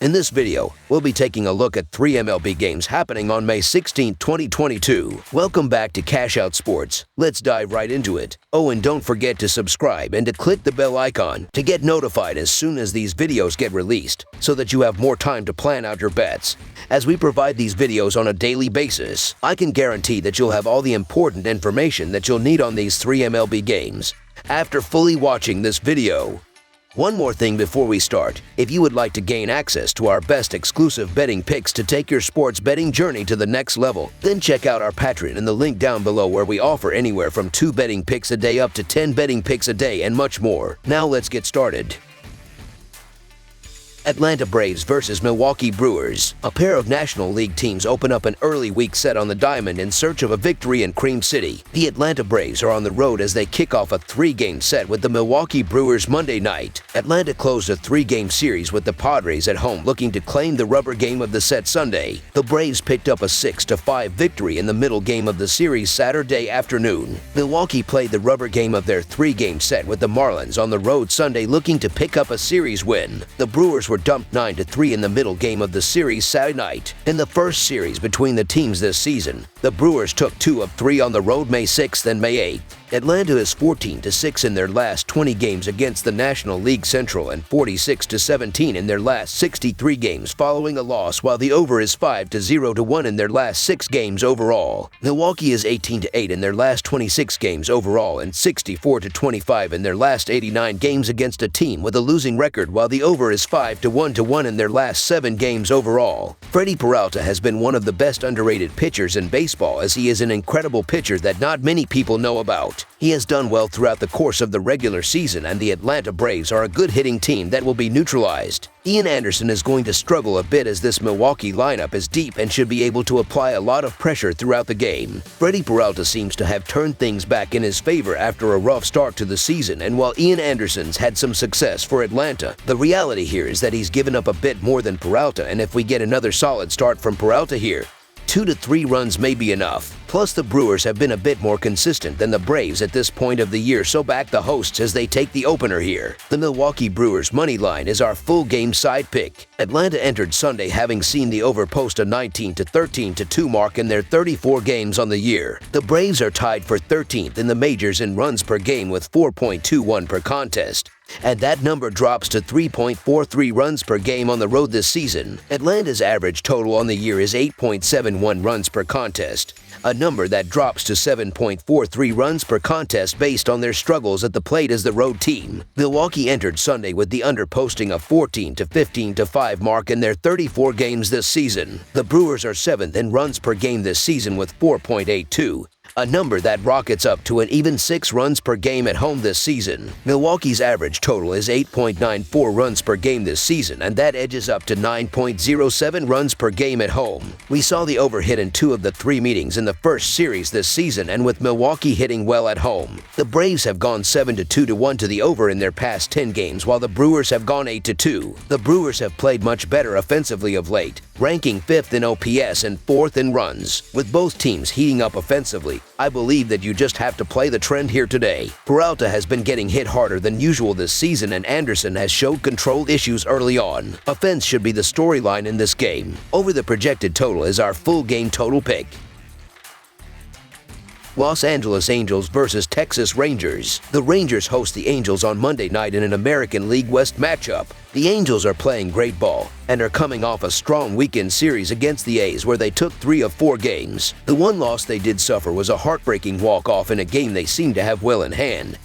In this video, we'll be taking a look at 3 MLB games happening on May 16, 2022. Welcome back to Cash Out Sports. Let's dive right into it. Oh, and don't forget to subscribe and to click the bell icon to get notified as soon as these videos get released, so that you have more time to plan out your bets. As we provide these videos on a daily basis, I can guarantee that you'll have all the important information that you'll need on these 3 MLB games after fully watching this video. One more thing before we start. If you would like to gain access to our best exclusive betting picks to take your sports betting journey to the next level, then check out our Patreon in the link down below, where we offer anywhere from 2 betting picks a day up to 10 betting picks a day and much more. Now let's get started. Atlanta Braves versus Milwaukee Brewers. A pair of National League teams open up an early week set on the diamond in search of a victory in Cream City. The Atlanta Braves are on the road as they kick off a 3-game set with the Milwaukee Brewers Monday night. Atlanta closed a 3-game series with the Padres at home, looking to claim the rubber game of the set Sunday. The Braves picked up a 6-5 victory in the middle game of the series Saturday afternoon. Milwaukee played the rubber game of their 3-game set with the Marlins on the road Sunday, looking to pick up a series win. The Brewers were dumped 9-3 in the middle game of the series Saturday night. In the first series between the teams this season, the Brewers took 2 of 3 on the road May 6th and May 8th. Atlanta is 14-6 in their last 20 games against the National League Central and 46-17 in their last 63 games following a loss, while the over is 5-0-1 in their last 6 games overall. Milwaukee is 18-8 in their last 26 games overall and 64-25 in their last 89 games against a team with a losing record, while the over is 5-1 in their last 7 games overall. Freddie Peralta has been one of the best underrated pitchers in baseball, as he is an incredible pitcher that not many people know about. He has done well throughout the course of the regular season, and the Atlanta Braves are a good hitting team that will be neutralized. Ian Anderson is going to struggle a bit, as this Milwaukee lineup is deep and should be able to apply a lot of pressure throughout the game. Freddie Peralta seems to have turned things back in his favor after a rough start to the season, and while Ian Anderson's had some success for Atlanta, the reality here is that he's given up a bit more than Peralta, and if we get another solid start from Peralta here, 2 to 3 runs may be enough. Plus, the Brewers have been a bit more consistent than the Braves at this point of the year, so back the hosts as they take the opener here. The Milwaukee Brewers money line is our full game side pick. Atlanta entered Sunday having seen the over post a 19-13-2 mark in their 34 games on the year. The Braves are tied for 13th in the majors in runs per game with 4.21 per contest, and that number drops to 3.43 runs per game on the road this season. Atlanta's average total on the year is 8.71 runs per contest, a number that drops to 7.43 runs per contest based on their struggles at the plate as the road team. Milwaukee entered Sunday with the under posting a 14-15-5 mark in their 34 games this season. The Brewers are 7th in runs per game this season with 4.82. A number that rockets up to an even 6 runs per game at home this season. Milwaukee's average total is 8.94 runs per game this season, and that edges up to 9.07 runs per game at home. We saw the over hit in 2 of the 3 meetings in the first series this season, and with Milwaukee hitting well at home, the Braves have gone 7-2-1 to the over in their past 10 games, while the Brewers have gone 8-2. The Brewers have played much better offensively of late, ranking 5th in OPS and 4th in runs. With both teams heating up offensively, I believe that you just have to play the trend here today. Peralta has been getting hit harder than usual this season, and Anderson has showed control issues early on. Offense should be the storyline in this game. Over the projected total is our full game total pick. Los Angeles Angels versus Texas Rangers. The Rangers host the Angels on Monday night in an American League West matchup. The Angels are playing great ball and are coming off a strong weekend series against the A's, where they took 3 of 4 games. The one loss they did suffer was a heartbreaking walk-off in a game they seemed to have well in hand,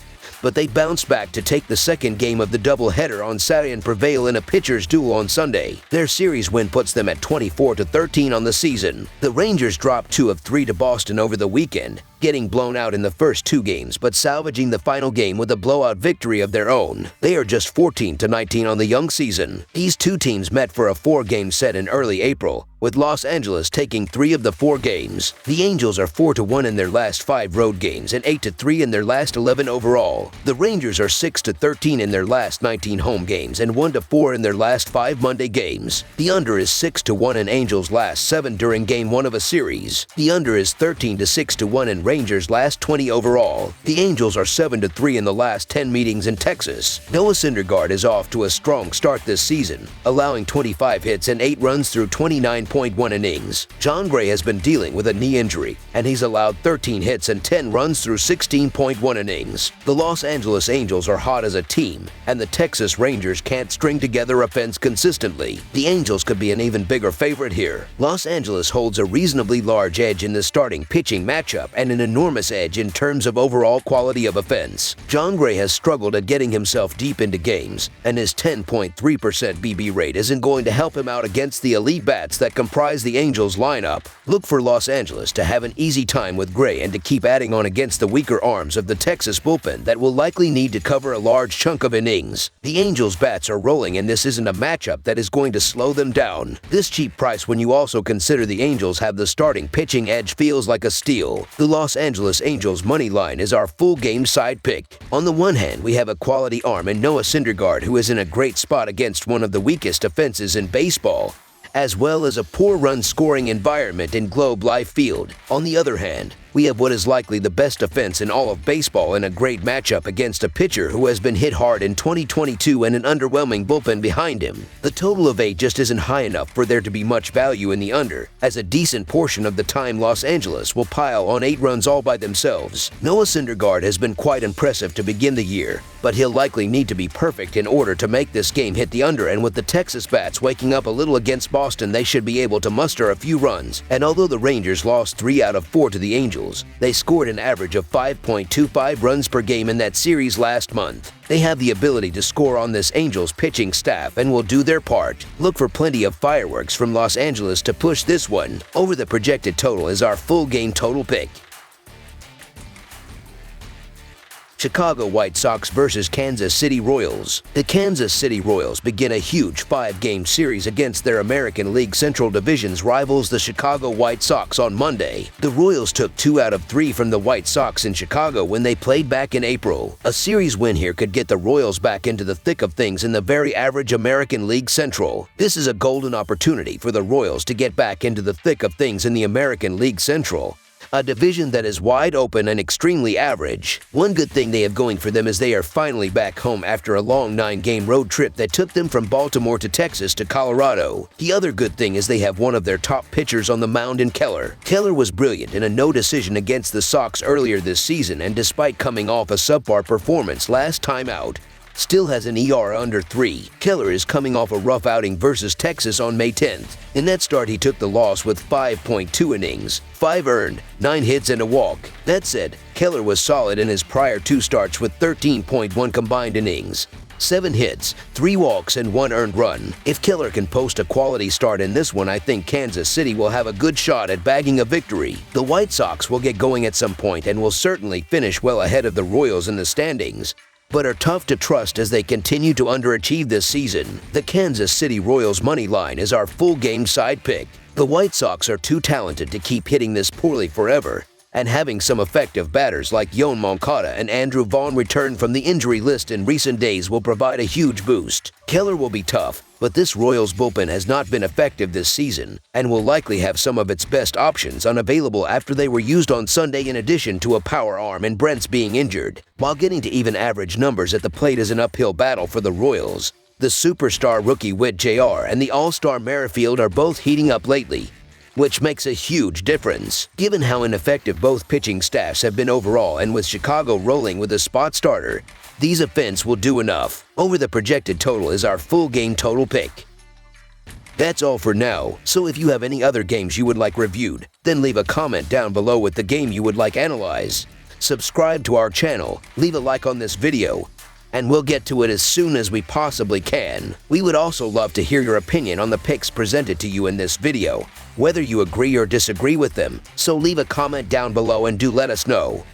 but they bounced back to take the second game of the doubleheader on Saturday and prevail in a pitcher's duel on Sunday. Their series win puts them at 24-13 on the season. The Rangers dropped 2 of 3 to Boston over the weekend, getting blown out in the first 2 games, but salvaging the final game with a blowout victory of their own. They are just 14-19 on the young season. These 2 teams met for a 4-game set in early April, with Los Angeles taking 3 of the 4 games. The Angels are 4-1 in their last 5 road games and 8-3 in their last 11 overall. The Rangers are 6-13 in their last 19 home games and 1-4 in their last 5 Monday games. The under is 6-1 in Angels' last 7 during Game 1 of a series. The under is 13-6-1 in Rangers last 20 overall. The Angels are 7-3 in the last 10 meetings in Texas. Noah Syndergaard is off to a strong start this season, allowing 25 hits and 8 runs through 29.1 innings. Jon Gray has been dealing with a knee injury, and he's allowed 13 hits and 10 runs through 16.1 innings. The Los Angeles Angels are hot as a team, and the Texas Rangers can't string together offense consistently. The Angels could be an even bigger favorite here. Los Angeles holds a reasonably large edge in the starting pitching matchup and an enormous edge in terms of overall quality of offense. Jon Gray has struggled at getting himself deep into games, and his 10.3% BB rate isn't going to help him out against the elite bats that comprise the Angels lineup. Look for Los Angeles to have an easy time with Gray and to keep adding on against the weaker arms of the Texas bullpen that will likely need to cover a large chunk of innings. The Angels bats are rolling, and this isn't a matchup that is going to slow them down. This cheap price, when you also consider the Angels have the starting pitching edge, feels like a steal. The Los Angeles Angels money line is our full game side pick. On the one hand, we have a quality arm in Noah Syndergaard, who is in a great spot against one of the weakest offenses in baseball, as well as a poor run scoring environment in Globe Life Field. On the other hand, we have what is likely the best offense in all of baseball in a great matchup against a pitcher who has been hit hard in 2022 and an underwhelming bullpen behind him. The total of 8 just isn't high enough for there to be much value in the under, as a decent portion of the time Los Angeles will pile on 8 runs all by themselves. Noah Syndergaard has been quite impressive to begin the year, but he'll likely need to be perfect in order to make this game hit the under, and with the Texas bats waking up a little against Boston, they should be able to muster a few runs. And although the Rangers lost 3 out of 4 to the Angels, they scored an average of 5.25 runs per game in that series last month. They have the ability to score on this Angels pitching staff and will do their part. Look for plenty of fireworks from Los Angeles to push this one. Over the projected total is our full game total pick. Chicago White Sox versus Kansas City Royals. The Kansas City Royals begin a huge 5-game series against their American League Central Division's rivals, the Chicago White Sox, on Monday. The Royals took 2 out of 3 from the White Sox in Chicago when they played back in April. A series win here could get the Royals back into the thick of things in the very average American League Central. This is a golden opportunity for the Royals to get back into the thick of things in the American League Central, a division that is wide open and extremely average. One good thing they have going for them is they are finally back home after a long 9-game road trip that took them from Baltimore to Texas to Colorado. The other good thing is they have one of their top pitchers on the mound in Keller. Keller was brilliant in a no decision against the Sox earlier this season, and despite coming off a subpar performance last time out, still has an ERA under 3. Keller is coming off a rough outing versus Texas on May 10th. In that start, he took the loss with 5.2 innings, 5 earned, 9 hits, and a walk. That said, Keller was solid in his prior 2 starts with 13.1 combined innings, 7 hits, 3 walks, and 1 earned run. If Keller can post a quality start in this one, I think Kansas City will have a good shot at bagging a victory. The White Sox will get going at some point and will certainly finish well ahead of the Royals in the standings, but are tough to trust as they continue to underachieve this season. The Kansas City Royals money line is our full game side pick. The White Sox are too talented to keep hitting this poorly forever, and having some effective batters like Yoan Moncada and Andrew Vaughn return from the injury list in recent days will provide a huge boost. Keller will be tough, but this Royals bullpen has not been effective this season and will likely have some of its best options unavailable after they were used on Sunday, in addition to a power arm and Brent's being injured. While getting to even average numbers at the plate is an uphill battle for the Royals, the superstar rookie Whit Jr. and the all-star Merrifield are both heating up lately, which makes a huge difference. Given how ineffective both pitching staffs have been overall, and with Chicago rolling with a spot starter, these offense will do enough. Over the projected total is our full game total pick. That's all for now, so if you have any other games you would like reviewed, then leave a comment down below with the game you would like analyzed. Subscribe to our channel, leave a like on this video, and we'll get to it as soon as we possibly can. We would also love to hear your opinion on the picks presented to you in this video, whether you agree or disagree with them, so leave a comment down below and do let us know.